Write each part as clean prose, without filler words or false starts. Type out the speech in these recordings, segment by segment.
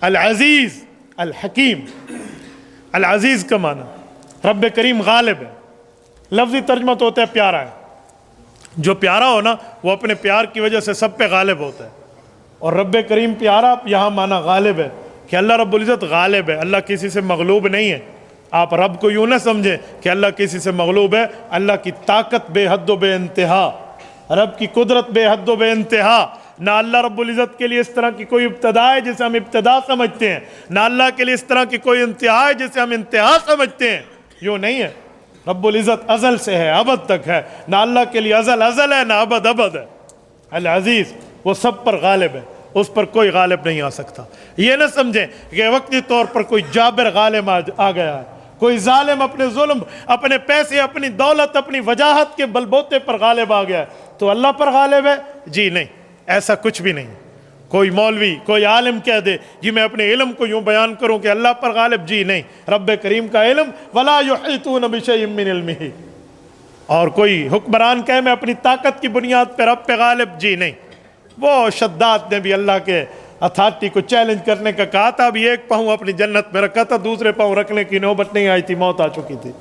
العزیز الحکیم. العزیز کا معنی رب کریم غالب ہے. لفظی ترجمہ تو ہوتا ہے پیارا ہے. جو پیارا ہو نا وہ اپنے پیار کی وجہ سے سب پہ غالب ہوتا ہے. اور رب کریم پیارا یہاں معنی غالب ہے کہ اللہ رب العزت غالب ہے. اللہ کسی سے مغلوب نہیں ہے. آپ رب کو یوں نہ سمجھیں کہ اللہ کسی سے مغلوب ہے. اللہ کی طاقت بے حد و بے انتہا, رب کی قدرت بے حد و بے انتہا. نہ اللہ رب العزت کے لیے اس طرح کی کوئی ابتدا ہے جسے ہم ابتدا سمجھتے ہیں, نہ اللہ کے لیے اس طرح کی کوئی انتہا ہے جسے ہم انتہا سمجھتے ہیں. یوں نہیں ہے. رب العزت ازل سے ہے, ابد تک ہے. نہ اللہ کے لیے ازل ازل ہے, نہ ابد ابد ہے. العزیز وہ سب پر غالب ہے, اس پر کوئی غالب نہیں آ سکتا. یہ نہ سمجھیں کہ وقتی طور پر کوئی جابر غالب آ گیا ہے, کوئی ظالم اپنے ظلم, اپنے پیسے, اپنی دولت, اپنی وجاہت کے بلبوتے پر غالب آ گیا ہے تو اللہ پر غالب ہے. جی نہیں, ایسا کچھ بھی نہیں. کوئی مولوی, کوئی عالم کہہ دے جی میں اپنے علم کو یوں بیان کروں کہ اللہ پر غالب, جی نہیں. رب کریم کا علم ولا یحیطون بشیء من علمہ. اور کوئی حکمران کہے میں اپنی طاقت کی بنیاد پہ رب پہ غالب, جی نہیں. وہ شداد نے بھی اللہ کے اتھارٹی کو چیلنج کرنے کا کہا تھا. ابھی ایک پاؤں اپنی جنت میں رکھا تھا, دوسرے پاؤں رکھنے کی نوبت نہیں آئی تھی, موت آ چکی تھی.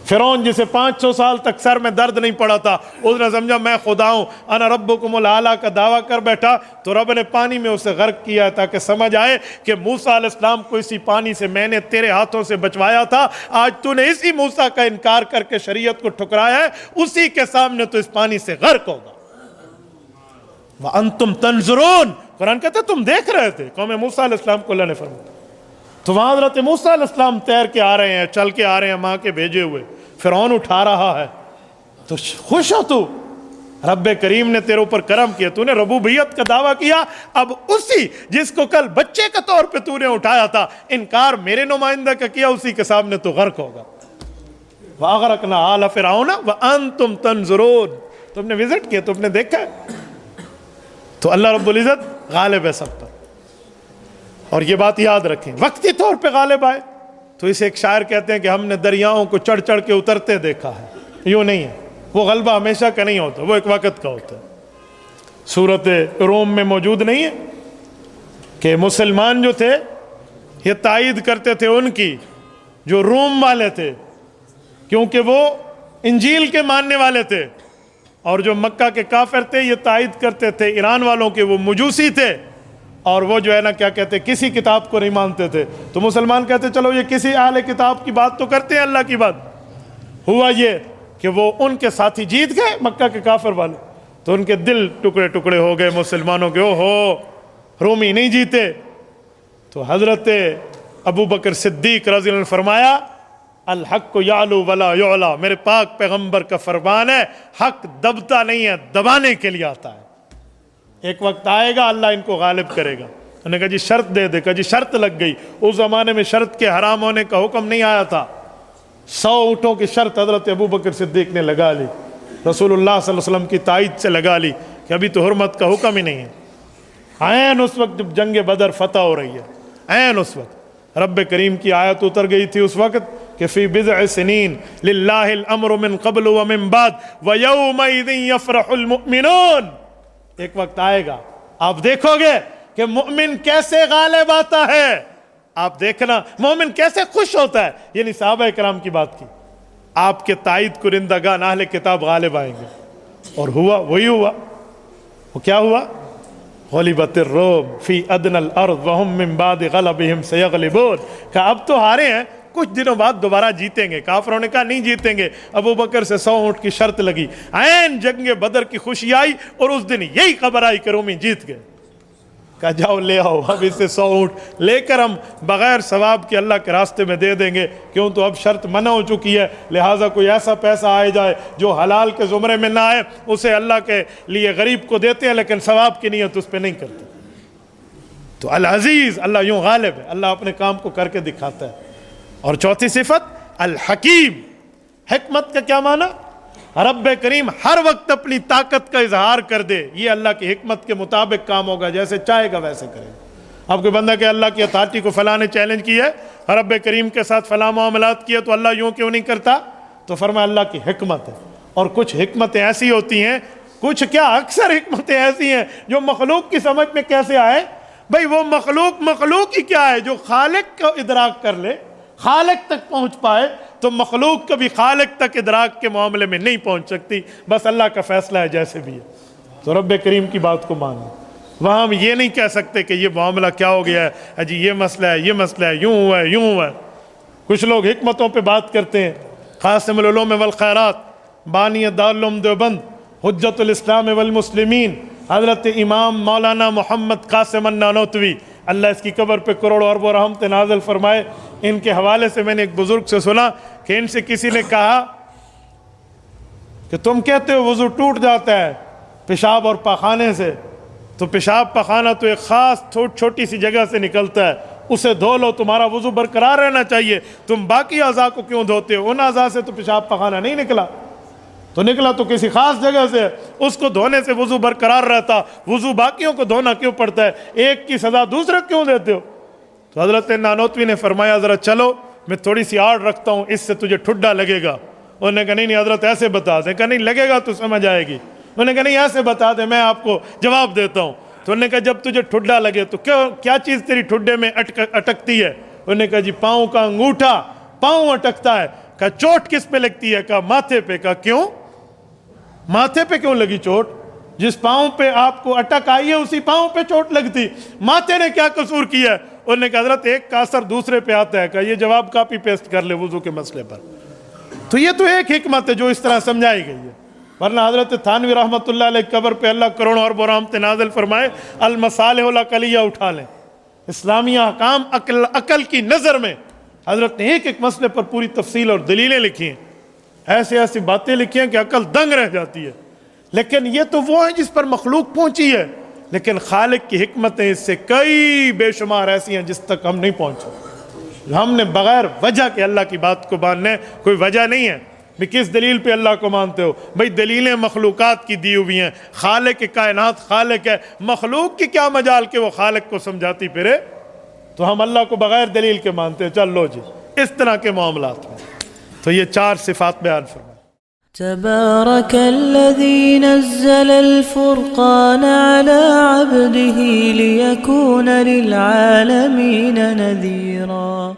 فرعون جسے 500 سال تک سر میں درد نہیں پڑا تھا, اس نے سمجھا میں خدا ہوں, انا ربکم الاعلیٰ کا دعویٰ کر بیٹھا, تو رب نے پانی میں اسے غرق کیا تاکہ سمجھ آئے کہ موسیٰ علیہ السلام کو اسی پانی سے میں نے تیرے ہاتھوں سے بچوایا تھا. آج تو نے اسی موسیٰ کا انکار کر کے شریعت کو ٹھکرایا ہے, اسی کے سامنے تو اس پانی سے غرق ہوگا. وَأَنْتُمْ تَنْظُرُونَ, قرآن کہتا ہے تم دیکھ رہے تھے. قوم موسیٰ علیہ السلام کو اللہ نے فرمایا. تو وہاں حضرت موسیٰ علیہ السلام تیر کے آ رہے ہیں, چل کے آ رہے ہیں, ماں کے بھیجے ہوئے. فرعون اٹھا رہا ہے تو خوش ہو تو, رب کریم نے تیرے اوپر کرم کیا, تو نے ربوبیت کا دعویٰ کیا. اب اسی جس کو کل بچے کے طور پہ تو نے اٹھایا تھا, انکار میرے نمائندہ کا کیا, اسی کے سامنے تو غرق ہوگا. وَأَغْرَقْنَا آلَ فِرْعَوْنَ وَأَنْتُمْ تَنْظُرُونَ, تم نے وزٹ کیا, تم نے دیکھا ہے. تو اللہ رب العزت غالب ہے سب پر. اور یہ بات یاد رکھیں, وقتی طور پہ غالب آئے تو اسے ایک شاعر کہتے ہیں کہ ہم نے دریاؤں کو چڑھ چڑھ کے اترتے دیکھا ہے. یوں نہیں ہے, وہ غلبہ ہمیشہ کا نہیں ہوتا, وہ ایک وقت کا ہوتا ہے. سورت روم میں موجود نہیں ہے کہ مسلمان جو تھے یہ تائید کرتے تھے ان کی جو روم والے تھے, کیونکہ وہ انجیل کے ماننے والے تھے, اور جو مکہ کے کافر تھے یہ تائید کرتے تھے ایران والوں کے وہ مجوسی تھے, اور وہ جو ہے نا کیا کہتے کسی کتاب کو نہیں مانتے تھے. تو مسلمان کہتے چلو یہ کسی اہل کتاب کی بات تو کرتے ہیں, اللہ کی بات. ہوا یہ کہ وہ ان کے ساتھی جیت گئے مکہ کے کافر والے, تو ان کے دل ٹکڑے ٹکڑے ہو گئے مسلمانوں کے, او ہو رومی نہیں جیتے. تو حضرت ابو بکر صدیق رضی اللہ عنہ فرمایا الحق یعلو ولا یعلا, میرے پاک پیغمبر کا فرمان ہے حق دبتا نہیں ہے, دبانے کے لیے آتا ہے. ایک وقت آئے گا اللہ ان کو غالب کرے گا. انہوں نے کہا جی شرط دے دے, کہا جی شرط لگ گئی. اس زمانے میں شرط کے حرام ہونے کا حکم نہیں آیا تھا. 100 اونٹوں کی شرط حضرت ابو بکر صدیق نے لگا لی, رسول اللہ صلی اللہ علیہ وسلم کی تائید سے لگا لی کہ ابھی تو حرمت کا حکم ہی نہیں ہے. عین اس وقت جب جنگ بدر فتح ہو رہی ہے, عین اس وقت رب کریم کی آیت اتر گئی تھی اس وقت کہ فی بضع سنین للہ الامر من قبل ومن بعد ویومئذ یفرح المؤمنون. ایک وقت آئے گا آپ دیکھو گے کہ مومن کیسے غالب آتا ہے. آپ دیکھنا مومن کیسے خوش ہوتا ہے. یعنی صحابہ کرام کی بات کی, آپ کے تائید کنندگان اہل کتاب غالب آئیں گے. اور ہوا وہی ہوا. وہ کیا ہوا؟ غلبت الروم فی ادنى الارض وهم من بعد غلبهم سيغلبون. کہ اب تو ہارے ہیں, کچھ دنوں بعد دوبارہ جیتیں گے. کافروں نے کہا نہیں جیتیں گے. ابو بکر سے 100 اونٹ کی شرط لگی, عین جنگ بدر کی خوشی آئی, اور اس دن یہی خبر آئی کہ رومی جیت گئے. کہا جاؤ لے آؤ, اب اس سے 100 اونٹ لے کر ہم بغیر ثواب کے اللہ کے راستے میں دے دیں گے, کیوں تو اب شرط منع ہو چکی ہے. لہٰذا کوئی ایسا پیسہ آئے جائے جو حلال کے زمرے میں نہ آئے, اسے اللہ کے لیے غریب کو دیتے ہیں, لیکن ثواب کی نیت اس پہ نہیں کرتے. تو العزیز, اللہ یوں غالب ہے, اللہ اپنے کام کو کر کے دکھاتا ہے. اور چوتھی صفت الحکیم, حکمت کا کیا معنی؟ رب کریم ہر وقت اپنی طاقت کا اظہار کر دے, یہ اللہ کی حکمت کے مطابق کام ہوگا, جیسے چاہے گا ویسے کرے. آپ کو بندہ کہ اللہ کی اتھارٹی کو فلاں نے چیلنج کی ہے, رب کریم کے ساتھ فلاں معاملات کیے, تو اللہ یوں کیوں نہیں کرتا؟ تو فرمایا اللہ کی حکمت ہے. اور کچھ حکمتیں ایسی ہوتی ہیں, کچھ کیا اکثر حکمتیں ایسی ہیں جو مخلوق کی سمجھ میں کیسے آئے, بھئی وہ مخلوق ہی کیا ہے جو خالق کو ادراک کر لے، خالق تک پہنچ پائے، تو مخلوق کبھی خالق تک ادراک کے معاملے میں نہیں پہنچ سکتی، بس اللہ کا فیصلہ ہے جیسے بھی ہے۔ تو رب کریم کی بات کو مانو، وہاں ہم یہ نہیں کہہ سکتے کہ یہ معاملہ کیا ہو گیا ہے، جی یہ مسئلہ ہے، یہ مسئلہ ہے، یوں ہوا ہے، یوں ہوا ہے۔ کچھ لوگ حکمتوں پہ بات کرتے ہیں، قاسم العلوم والخیرات، بانی دارالعلوم دیوبند، حجت الاسلام والمسلمین، حضرت امام مولانا محمد قاسم النانوتوی، اللہ اس کی قبر پہ کروڑوں اربوں رحمت نازل فرمائے۔ ان کے حوالے سے میں نے ایک بزرگ سے سنا کہ ان سے کسی نے کہا کہ تم کہتے ہو وضو ٹوٹ جاتا ہے پیشاب اور پاخانے سے، تو پیشاب پاخانہ تو ایک خاص چھوٹی سی جگہ سے نکلتا ہے، اسے دھو لو، تمہارا وضو برقرار رہنا چاہیے، تم باقی اعضاء کو کیوں دھوتے ہو؟ ان اعضاء سے تو پیشاب پاخانہ نہیں نکلا، تو نکلا تو کسی خاص جگہ سے، اس کو دھونے سے وضو برقرار رہتا، وضو باقیوں کو دھونا کیوں پڑتا ہے؟ ایک کی سزا دوسرے کیوں دیتے ہو؟ تو حضرت نانوتوی نے فرمایا ذرا چلو میں تھوڑی سی آڑ رکھتا ہوں، اس سے تجھے ٹھڈا لگے گا۔ انہوں نے کہا نہیں حضرت ایسے بتا دیں، کہا نہیں لگے گا تو سمجھ آئے گی۔ انہوں نے کہا نہیں ایسے بتا دیں، میں آپ کو جواب دیتا ہوں۔ تو انہوں نے کہا جب تجھے ٹھڈا لگے تو کیا چیز تیری ٹھڈے میں اٹکتی ہے؟ انہوں نے کہا جی پاؤں کا انگوٹھا، پاؤں اٹکتا ہے۔ کہا چوٹ کس پہ لگتی ہے؟ کہا ماتھے پہ۔ کہا کیوں؟ ماتھے پہ کیوں لگی چوٹ؟ جس پاؤں پہ آپ کو اٹک آئی ہے اسی پاؤں پہ چوٹ لگتی، ماتھے نے کیا قصور کیا ہے؟ انہوں نے کہا حضرت ایک کا اثر دوسرے پہ آتا ہے۔ کہا یہ جواب کاپی پیسٹ کر لے وضو کے مسئلے پر۔ تو یہ تو ایک حکمت ہے جو اس طرح سمجھائی گئی ہے، ورنہ حضرت تھانوی رحمۃ اللہ علیہ قبر پہ اللہ کروڑوں اربوں رحمت نازل فرمائے، المصالح العقلیہ اٹھا لیں، اسلامی احکام عقل کی نظر میں حضرت نے ایک ایک مسئلے پر پوری تفصیل اور دلیلیں لکھی ہیں، ایسی ایسی باتیں لکھی ہیں کہ عقل دنگ رہ جاتی ہے۔ لیکن یہ تو وہ ہے جس پر مخلوق پہنچی ہے، لیکن خالق کی حکمتیں اس سے کئی بے شمار ایسی ہیں جس تک ہم نہیں پہنچے۔ ہم نے بغیر وجہ کے اللہ کی بات کو ماننے کوئی وجہ نہیں ہے۔ بھی کس دلیل پہ اللہ کو مانتے ہو؟ بھئی دلیلیں مخلوقات کی دی ہوئی ہیں، خالق کائنات خالق ہے، مخلوق کی کیا مجال کہ وہ خالق کو سمجھاتی پھرے؟ تو ہم اللہ کو بغیر دلیل کے مانتے ہیں، چل لو جی اس طرح کے معاملات میں۔ تو یہ 4 صفات بیان فرمائے۔ تبارك الذي نزل الفرقان على عبده ليكون للعالمين نذيرا